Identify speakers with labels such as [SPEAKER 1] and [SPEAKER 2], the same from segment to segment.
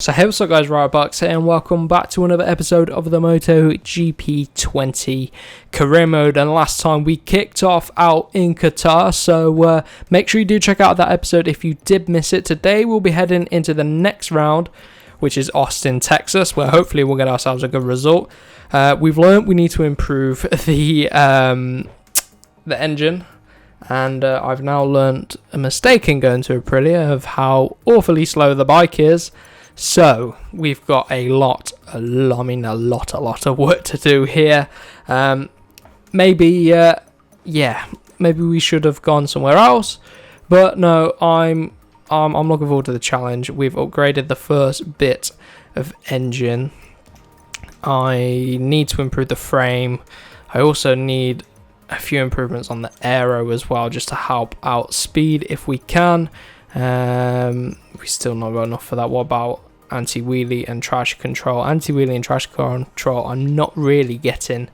[SPEAKER 1] So hey, what's up guys, Bucks here and welcome back to another episode of the Moto GP 20 career mode. And last time we kicked off out in Qatar, so make sure you do check out that episode if you did miss it. Today we'll be heading into the next round, which is Austin, Texas, where hopefully we'll get ourselves a good result. We've learned we need to improve the engine, and I've now learned a mistake in going to Aprilia of how awfully slow the bike is. So we've got a lot of work to do here. Maybe we should have gone somewhere else, but no, I'm looking forward to the challenge. We've upgraded the first bit of engine. I need to improve the frame. I also need a few improvements on the aero as well, just to help out speed if we can. We still not got enough for that. What about anti-wheelie and traction control? Anti-wheelie and traction control I'm not really getting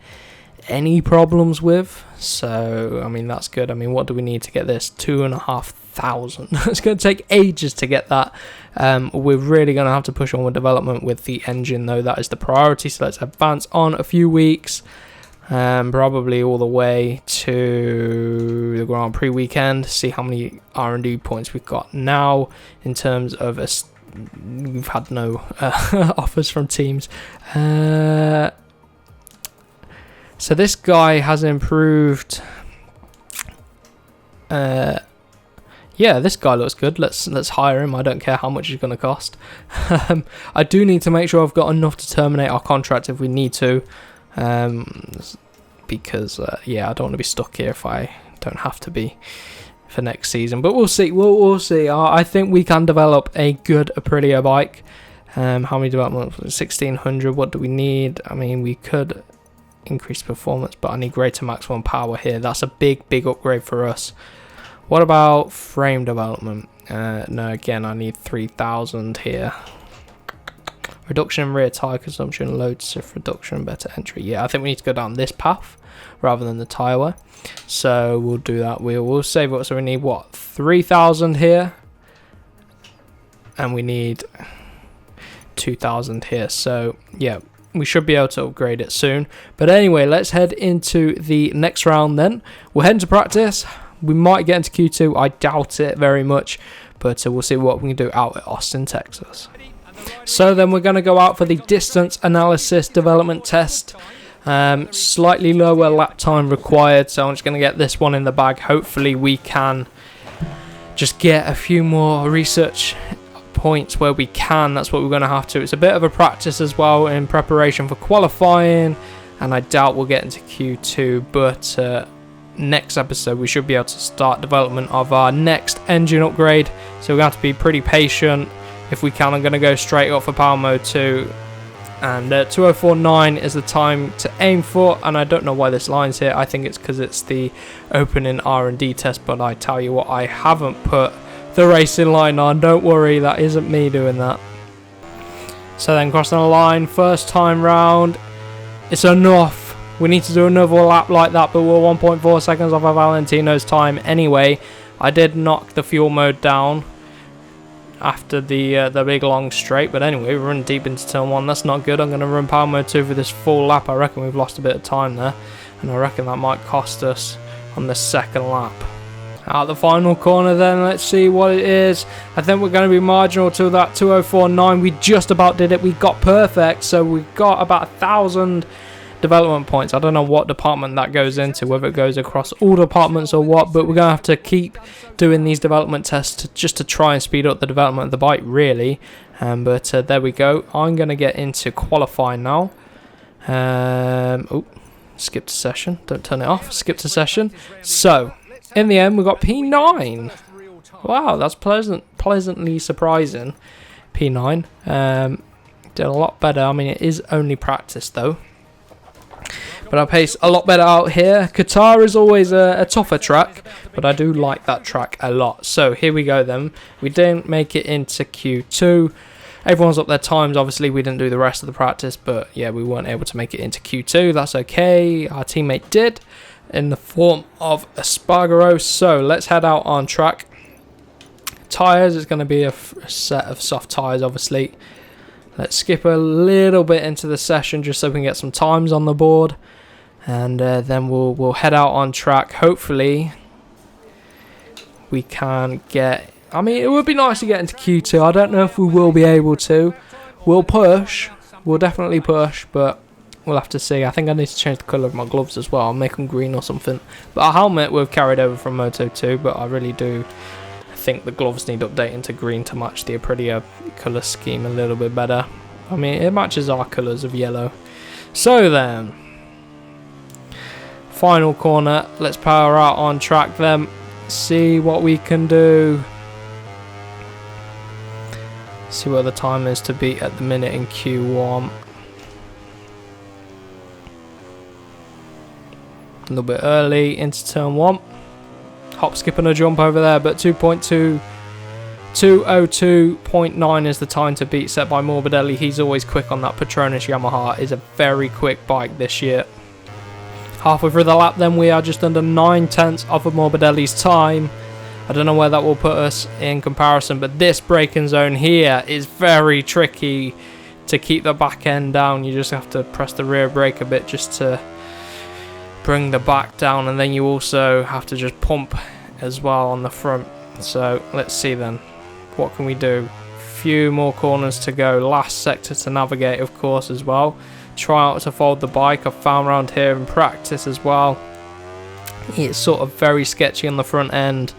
[SPEAKER 1] any problems with, so I mean that's good. I mean, what do we need to get this? 2,500. It's going to take ages to get that. We're really going to have to push on with development with the engine though. That is the priority, so let's advance on a few weeks, probably all the way to the Grand Prix weekend, see how many R&D points we've got now. In terms of we've had no offers from teams. So this guy has improved. Yeah, this guy looks good. Let's hire him. I don't care how much he's going to cost. I do need to make sure I've got enough to terminate our contract if we need to, because yeah, I don't want to be stuck here if I don't have to be for next season, but we'll see. We'll see. I think we can develop a good Aprilia bike. How many developments? 1,600. What do we need? I mean, we could increase performance, but I need greater maximum power here. That's a big upgrade for us. What about frame development? No, again, I need 3,000 here. Reduction in rear tire consumption, load shift reduction, better entry. Yeah, I think we need to go down this path rather than the tire wear. So we'll do that. We'll save it. So we need what? 3,000 here, and we need 2,000 here. So yeah, we should be able to upgrade it soon. But anyway, let's head into the next round then. We'll head into practice. We might get into Q2. I doubt it very much, but we'll see what we can do out at Austin, Texas. So then we're going to go out for the distance analysis development test. Slightly lower lap time required, so I'm just going to get this one in the bag. Hopefully we can just get a few more research points where we can. That's what we're going to have to. It's a bit of a practice as well in preparation for qualifying, and I doubt we'll get into Q2, but next episode we should be able to start development of our next engine upgrade, so we're going to have to be pretty patient. If we can, I'm going to go straight up for power mode 2, and 2049 is the time to aim for. And I don't know why this line's here. I think it's because it's the opening R&D test, but I tell you what, I haven't put the racing line on. Don't worry, that isn't me doing that. So then crossing the line, first time round, it's enough. We need to do another lap like that, but we're 1.4 seconds off of Valentino's time anyway. I did knock the fuel mode down after the big long straight, but anyway, we're running deep into turn 1. That's not good. I'm going to run power mode 2 for this full lap. I reckon we've lost a bit of time there, and I reckon that might cost us on the second lap. Out the final corner then, let's see what it is. I think we're going to be marginal to that 2049. We just about did it. We got perfect, so we got about 1,000 development points. I don't know what department that goes into, whether it goes across all departments or what, but we're going to have to keep doing these development tests just to try and speed up the development of the bike, really. But there we go. I'm going to get into qualifying now. Skip to session. Don't turn it off. Skip to session. So in the end, we got P9. Wow, that's pleasantly surprising. P9 did a lot better. I mean, it is only practice though, but I pace a lot better out here. Qatar is always a tougher track, but I do like that track a lot. So here we go then. We didn't make it into Q2. Everyone's up their times. Obviously, we didn't do the rest of the practice, but yeah, we weren't able to make it into Q2. That's okay. Our teammate did, in the form of Espargaro. So let's head out on track. Tyres is going to be a set of soft tyres, obviously. Let's skip a little bit into the session just so we can get some times on the board, and then we'll head out on track. Hopefully we can get, I mean, it would be nice to get into Q2. I don't know if we will be able to. We'll push. We'll definitely push, but we'll have to see. I think I need to change the colour of my gloves as well. I'll make them green or something. But our helmet we've carried over from Moto 2, but I really do think the gloves need updating to green to match the Aprilia colour scheme a little bit better. I mean, it matches our colours of yellow. So then, final corner. Let's power out on track then. See what we can do. See what the time is to beat at the minute in Q1. A little bit early into turn 1. Hop, skip and a jump over there, but 2:02.9 is the time to beat set by Morbidelli. He's always quick on that. Petronas Yamaha is a very quick bike this year. Halfway through the lap then, we are just under 9/10 off of Morbidelli's time. I don't know where that will put us in comparison, but this braking zone here is very tricky to keep the back end down. You just have to press the rear brake a bit just to bring the back down, and then you also have to just pump as well on the front. So let's see then, what can we do? Few more corners to go, last sector to navigate of course as well. Try out to fold the bike. I've found around here in practice as well, it's sort of very sketchy on the front end.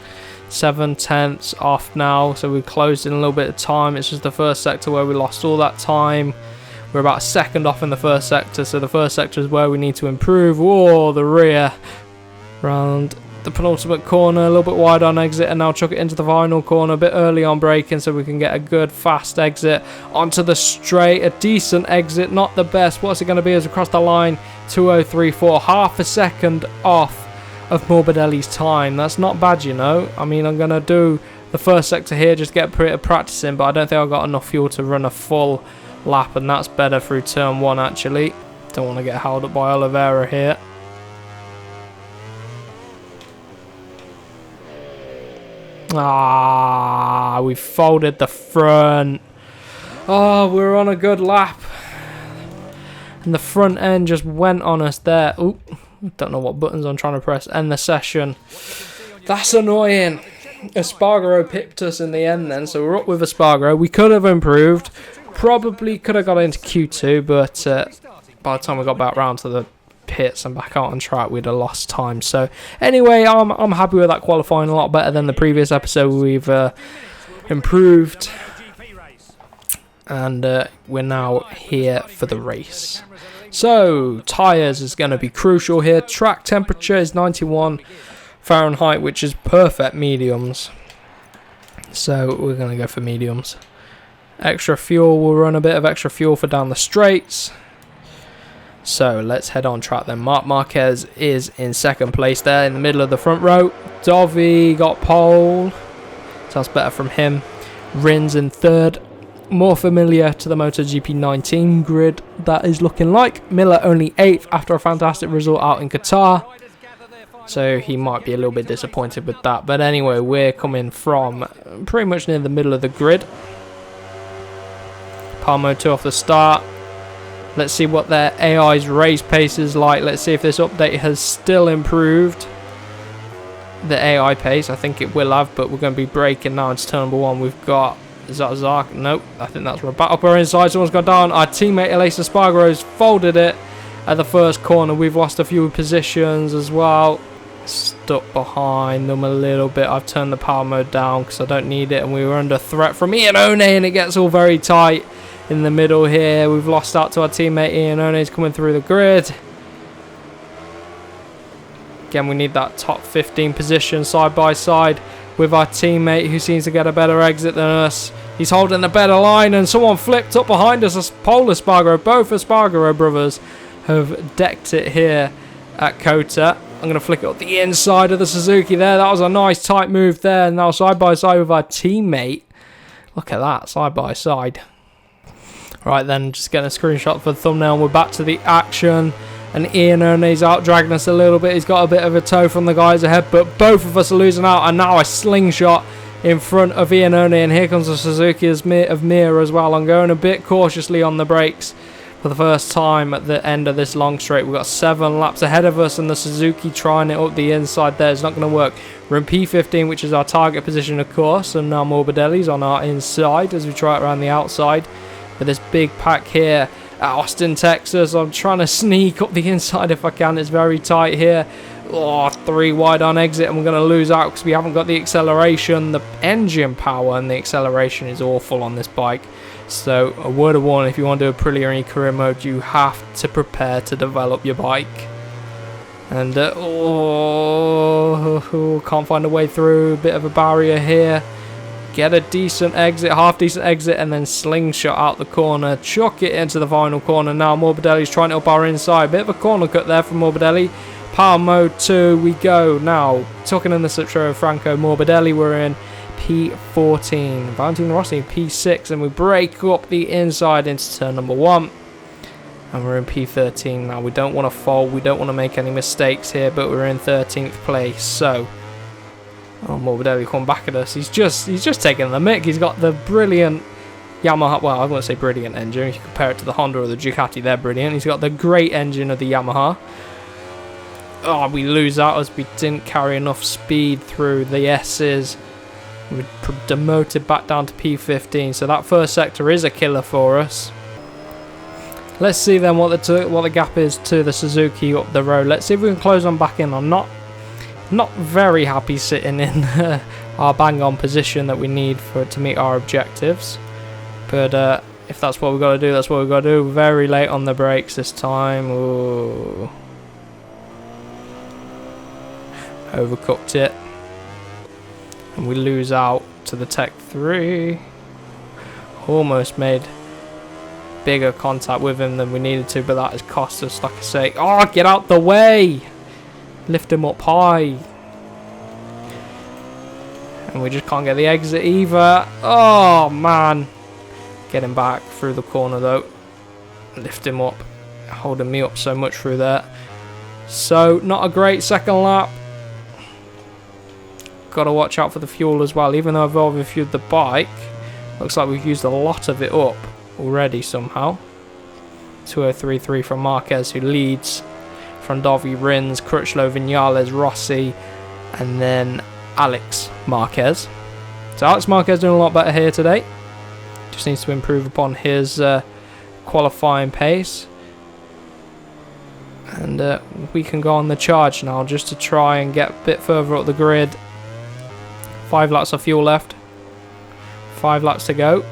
[SPEAKER 1] 7/10 off now, so we closed in a little bit of time. It's just the first sector where we lost all that time. We're about a second off in the first sector, so the first sector is where we need to improve. Oh, the rear round the penultimate corner, a little bit wide on exit, and now chuck it into the final corner a bit early on braking so we can get a good fast exit onto the straight. A decent exit, not the best. What's it going to be as we cross the line? 2:03.4, half a second off of Morbidelli's time. That's not bad, you know. I mean, I'm going to do the first sector here, just get a bit of practice in, but I don't think I've got enough fuel to run a full lap, and that's better through turn 1 actually. Don't want to get held up by Oliveira here. Ah, we folded the front. Oh, we're on a good lap, and the front end just went on us there. Oop, don't know what buttons I'm trying to press. End the session. That's annoying. Espargaro pipped us in the end then, so we're up with Espargaro. We could have improved. Probably could have got into Q2, but by the time we got back round to the pits and back out on track, we'd have lost time. So anyway, I'm happy with that qualifying, a lot better than the previous episode. We've improved, and we're now here for the race. So tyres is going to be crucial here. Track temperature is 91 Fahrenheit, which is perfect mediums. So we're going to go for mediums. Extra fuel, we'll run a bit of extra fuel for down the straights. So let's head on track then. Marquez is in second place there in the middle of the front row. Dovi got pole. Sounds better from him. Rins in third. More familiar to the MotoGP 19 grid that is looking like. Miller only 8th after a fantastic result out in Qatar. So he might be a little bit disappointed with that. But anyway, we're coming from pretty much near the middle of the grid. Palmo 2 off the start. Let's see what their AI's race pace is like. Let's see if this update has still improved the AI pace. I think it will have, but we're going to be braking now into turn number 1. We've got, is that Zark? Nope, I think that's Rabat up our inside. Someone's gone down. Our teammate Elisa Espargaro's folded it at the first corner. We've lost a few positions as well. Stuck behind them a little bit. I've turned the power mode down because I don't need it, and we were under threat from Iannone, and it gets all very tight in the middle here. We've lost out to our teammate Iannone's coming through the grid. Again, we need that top 15 position side by side with our teammate who seems to get a better exit than us. He's holding a better line, and someone flipped up behind us. Pole Espargaro, both Espargaro brothers have decked it here at Kota. I'm going to flick it up the inside of the Suzuki there. That was a nice tight move there. Now side by side with our teammate. Look at that, side by side. Right then, just getting a screenshot for the thumbnail. We're back to the action, and Iannone's out dragging us a little bit. He's got a bit of a tow from the guys ahead, but both of us are losing out, and now a slingshot in front of Iannone, and here comes the Suzuki of Mir as well. I'm going a bit cautiously on the brakes for the first time at the end of this long straight. We've got 7 laps ahead of us, and the Suzuki trying it up the inside there is not going to work. We're in P15, which is our target position, of course, and now Morbidelli's on our inside as we try it around the outside. But this big pack here at Austin, Texas, I'm trying to sneak up the inside if I can. It's very tight here. Oh, 3 wide on exit, and we're going to lose out because we haven't got the acceleration. The engine power and the acceleration is awful on this bike. So a word of warning, if you want to do Aprilia in your career mode, you have to prepare to develop your bike. And can't find a way through. A bit of a barrier here. Get a decent exit, half decent exit, and then slingshot out the corner. Chuck it into the final corner. Now Morbidelli's trying it up our inside. Bit of a corner cut there from Morbidelli. Power mode 2 we go. Now, tucking in the slip show of Franco Morbidelli, we're in P14. Valentino Rossi in P6, and we break up the inside into turn number 1. And we're in P13 now. We don't want to fall. We don't want to make any mistakes here, but we're in 13th place. So, Morbidelli come back at us. He's just taking the mick. He's got the brilliant Yamaha. Well, I won't say brilliant engine. If you compare it to the Honda or the Ducati, they're brilliant. He's got the great engine of the Yamaha. Oh, we lose out as we didn't carry enough speed through the S's. We're demoted back down to P15. So that first sector is a killer for us. Let's see then what the gap is to the Suzuki up the road. Let's see if we can close on back in. I'm not very happy sitting in our bang-on position that we need to meet our objectives. But if that's what we've got to do, that's what we've got to do. Very late on the brakes this time. Ooh. Overcooked it. And we lose out to the Tech 3. Almost made bigger contact with him than we needed to, but that has cost us, like I say. Oh, get out the way! Lift him up high. And we just can't get the exit either. Oh, man. Get him back through the corner, though. Lift him up. Holding me up so much through there. So, not a great second lap. Got to watch out for the fuel as well. Even though I've overfueled the bike, looks like we've used a lot of it up already somehow. 2:03.3 from Marquez, who leads. Frondovi, Rins, Crutchlow, Viñales, Rossi, and then Alex Marquez. So Alex Marquez doing a lot better here today. Just needs to improve upon his qualifying pace. And we can go on the charge now just to try and get a bit further up the grid. 5 laps of fuel left. 5 laps to go.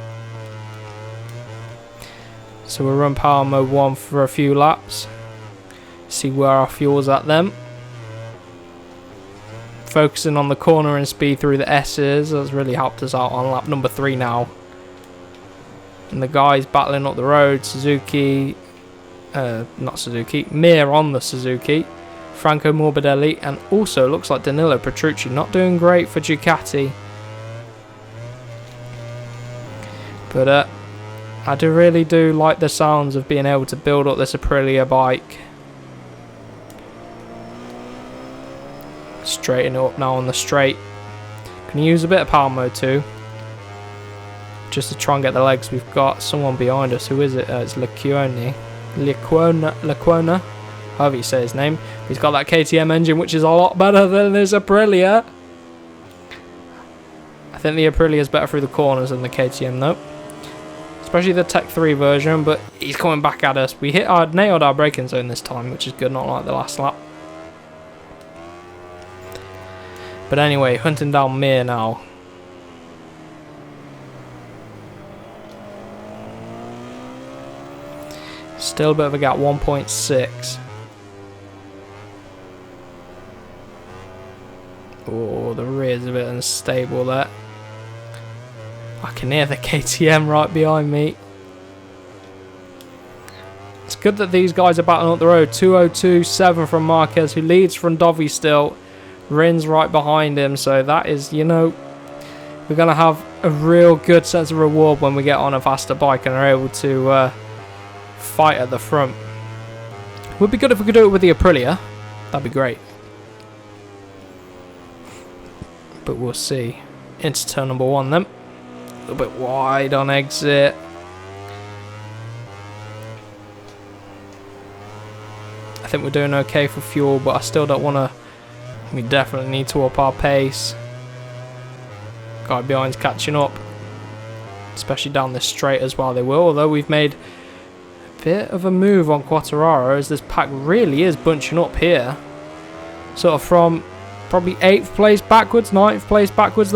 [SPEAKER 1] So we'll run power mode 1 for a few laps. See where our fuel's at then. Focusing on the corner and speed through the S's. That's really helped us out on lap number 3 now. And the guys battling up the road. Suzuki. Not Suzuki. Mir on the Suzuki. Franco Morbidelli. And also looks like Danilo Petrucci. Not doing great for Ducati. But I really do like the sounds of being able to build up this Aprilia bike. Straighten it up now on the straight. Can use a bit of power mode too, just to try and get the legs. We've got someone behind us. Who is it? It's Licquona, however you say his name. He's got that KTM engine, which is a lot better than this Aprilia. I think the Aprilia is better through the corners than the KTM though, especially the Tech 3 version. But he's coming back at us. We nailed our braking zone this time, which is good, not like the last lap. But anyway, hunting down Mir now. Still a bit of a gap, 1.6. Oh, the rear's a bit unstable there. I can hear the KTM right behind me. It's good that these guys are battling up the road. 2:02.7 from Marquez, who leads Frondovi still. Rins right behind him, so that is, you know, we're going to have a real good sense of reward when we get on a faster bike and are able to fight at the front. Would be good if we could do it with the Aprilia. That'd be great. But we'll see. into turn number 1 then. A little bit wide on exit. I think we're doing okay for fuel, but I still don't want to. We definitely need to up our pace. Guy behind's catching up, especially down this straight as well. They will, although we've made a bit of a move on Quartararo as this pack really is bunching up here. Sort of from probably 8th place backwards, 9th place backwards,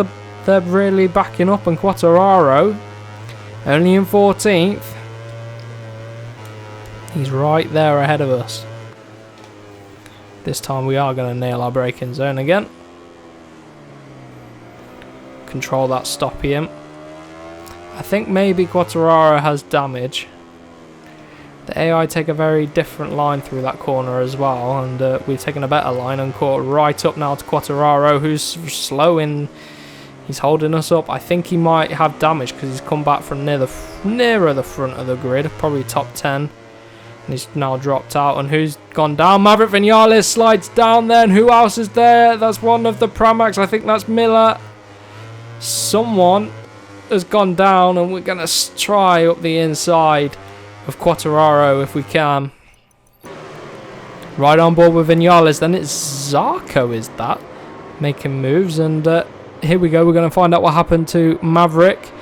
[SPEAKER 1] they're really backing up, and Quartararo only in 14th. He's right there ahead of us. This time we are going to nail our braking zone again. Control that stop here. I think maybe Quartararo has damage. The AI take a very different line through that corner as well, and we've taken a better line and caught right up now to Quartararo, who's slowing. He's holding us up. I think he might have damage because he's come back from nearer the front of the grid, probably top 10. And he's now dropped out, and who's gone down? Maverick Vinales slides down there, and who else is there? That's one of the Pramacs. I think that's Miller. Someone has gone down, and we're going to try up the inside of Quartararo if we can. Right on board with Vinales. Then it's Zarco, is that? Making moves, and here we go. We're going to find out what happened to Maverick.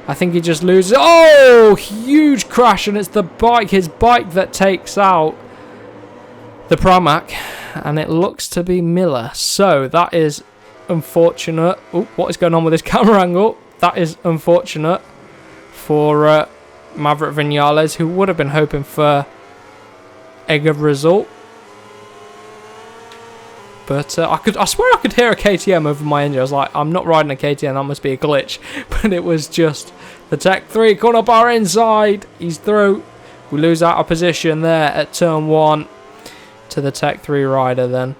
[SPEAKER 1] I think he just loses. Oh, huge crash, and it's the bike, his bike, that takes out the Pramac, and it looks to be Miller. So that is unfortunate. Oh, what is going on with this camera angle? That is unfortunate for Maverick Vinales, who would have been hoping for a good result. But I swear I could hear a KTM over my engine. I was like, I'm not riding a KTM, that must be a glitch. But it was just the Tech 3 coming up our inside. He's through. We lose out of position there at turn 1 to the Tech 3 rider then.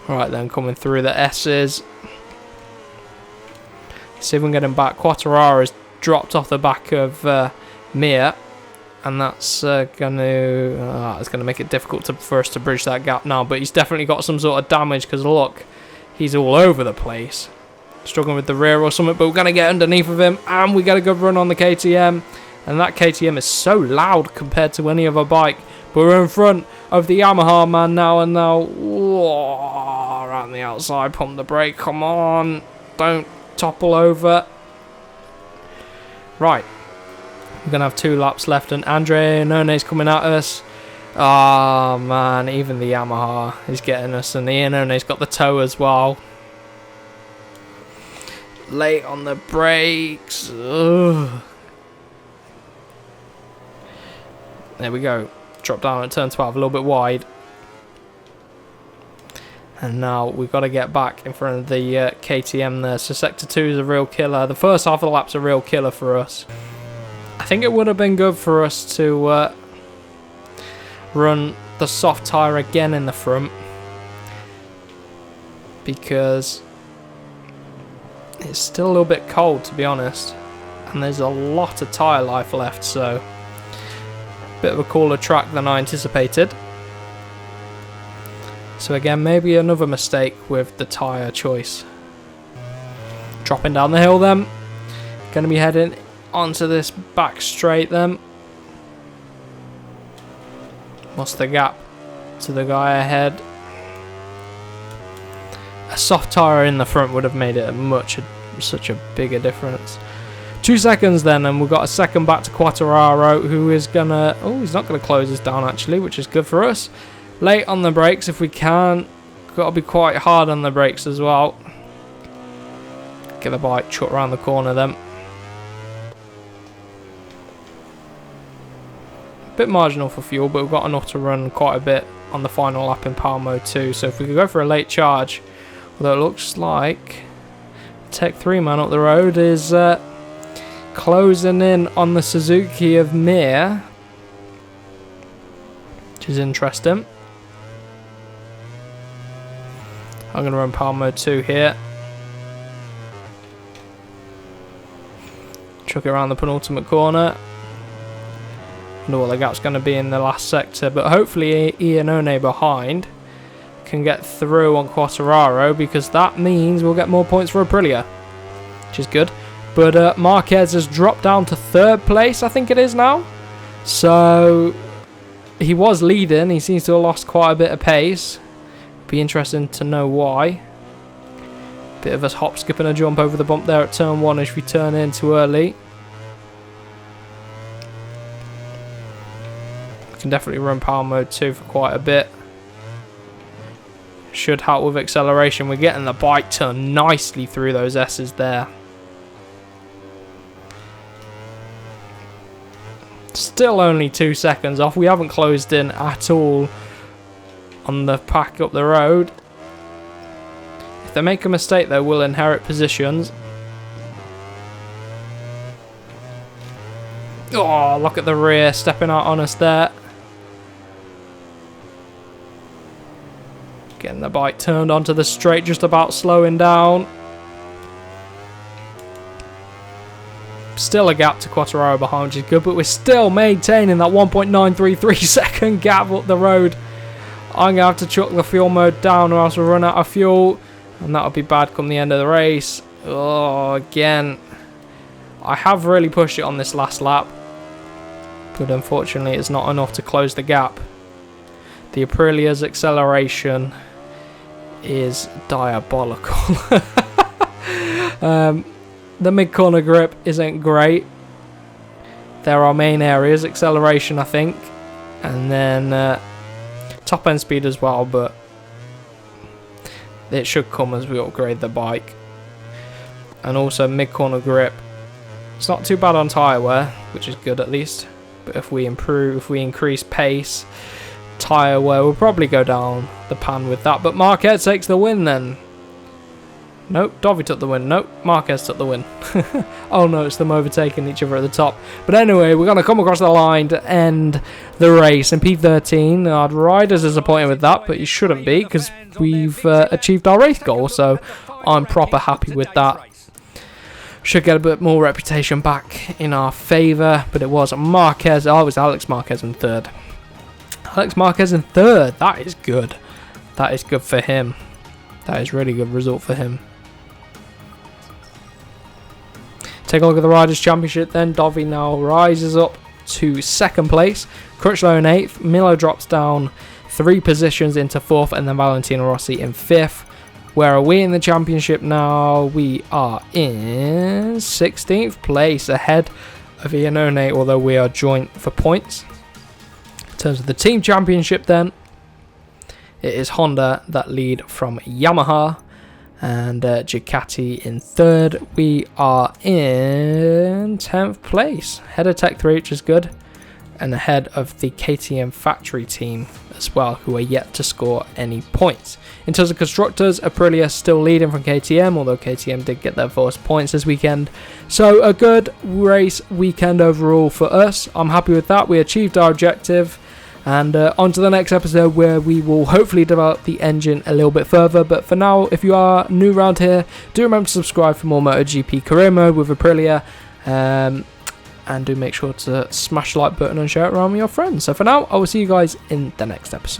[SPEAKER 1] Right then, coming through the S's. See if we can get him back. Quartararo has dropped off the back of Mir. And that's going to make it difficult for us to bridge that gap now. But he's definitely got some sort of damage because look, he's all over the place. Struggling with the rear or something, but we're going to get underneath of him. And we get a good run on the KTM. And that KTM is so loud compared to any other bike. But we're in front of the Yamaha man now. And now, whoa, around the outside, pump the brake. Come on, don't topple over. Right. We're going to have 2 laps left, and Andre Ionone's coming at us. Oh, man, even the Yamaha is getting us, and Ionone's got the tow as well. Late on the brakes. Ugh. There we go. Drop down at turn 12, a little bit wide. And now we've got to get back in front of the KTM there. So sector 2 is a real killer. The first half of the lap's a real killer for us. I think it would have been good for us to run the soft tyre again in the front, because it's still a little bit cold, to be honest, and there's a lot of tyre life left, so a bit of a cooler track than I anticipated. So again, maybe another mistake with the tyre choice. Dropping down the hill then, going to be heading onto this back straight then. What's the gap to the guy ahead? A soft tyre in the front would have made it such a bigger difference. 2 seconds then, and we've got a second back to Quartararo, who is gonna, oh, he's not gonna close us down actually, which is good for us. Late on the brakes if we can. Got to be quite hard on the brakes as well. Get the bike chucked around the corner then. Bit marginal for fuel, but we've got enough to run quite a bit on the final lap in power mode 2. So if we could go for a late charge, although it looks like Tech 3 man up the road is closing in on the Suzuki of Mir, which is interesting. I'm going to run power mode 2 here. Chuck it around the penultimate corner. I wonder what the gap's going to be in the last sector, but hopefully Iannone behind can get through on Quartararo, because that means we'll get more points for Aprilia, which is good. But Marquez has dropped down to 3rd place, I think it is now. So he was leading. He seems to have lost quite a bit of pace. Be interesting to know why. Bit of a hop, skip and a jump over the bump there at turn 1 if we turn in too early. We can definitely run power mode 2 for quite a bit. Should help with acceleration. We're getting the bike turned nicely through those S's there. Still only 2 seconds off. We haven't closed in at all on the pack up the road. If they make a mistake, they will inherit positions. Oh, look at the rear stepping out on us there. Getting the bike turned onto the straight, just about slowing down. Still a gap to Quartararo behind, which is good, but we're still maintaining that 1.933 second gap up the road. I'm going to have to chuck the fuel mode down or else we'll run out of fuel, and that'll be bad come the end of the race. Oh, again. I have really pushed it on this last lap, but unfortunately it's not enough to close the gap. The Aprilia's acceleration is diabolical. The mid-corner grip isn't great. There are main areas, acceleration I think, and then top end speed as well, but it should come as we upgrade the bike. And also mid-corner grip, it's not too bad on tyre wear, which is good at least, but if we increase pace, tyre wear will probably go down the pan with that. But Marquez takes the win then. Nope, Dovi took the win. Nope, Marquez took the win. Oh no, it's them overtaking each other at the top. But anyway, we're going to come across the line to end the race in P13. Our rider's disappointed with that, but he shouldn't be, because we've achieved our race goal. So I'm proper happy with that. Should get a bit more reputation back in our favour. But it was Marquez. Oh, it was Alex Marquez in 3rd. Alex Marquez in 3rd. That is good. That is good for him. That is really good result for him. Take a look at the Riders' Championship then. Dovi now rises up to 2nd place. Crutchlow in 8th. Milo drops down 3 positions into 4th. And then Valentino Rossi in 5th. Where are we in the championship now? We are in 16th place. Ahead of Iannone, although we are joint for points. In terms of the team championship then, it is Honda that lead from Yamaha. And Ducati in 3rd. We are in 10th place. Ahead of Tech 3, which is good. And ahead of the KTM factory team as well, who are yet to score any points. In terms of constructors, Aprilia still leading from KTM, although KTM did get their first points this weekend. So a good race weekend overall for us. I'm happy with that. We achieved our objective. And on to the next episode, where we will hopefully develop the engine a little bit further. But for now, if you are new around here, do remember to subscribe for more MotoGP career mode with Aprilia. And do make sure to smash the like button and share it around with your friends. So for now, I will see you guys in the next episode.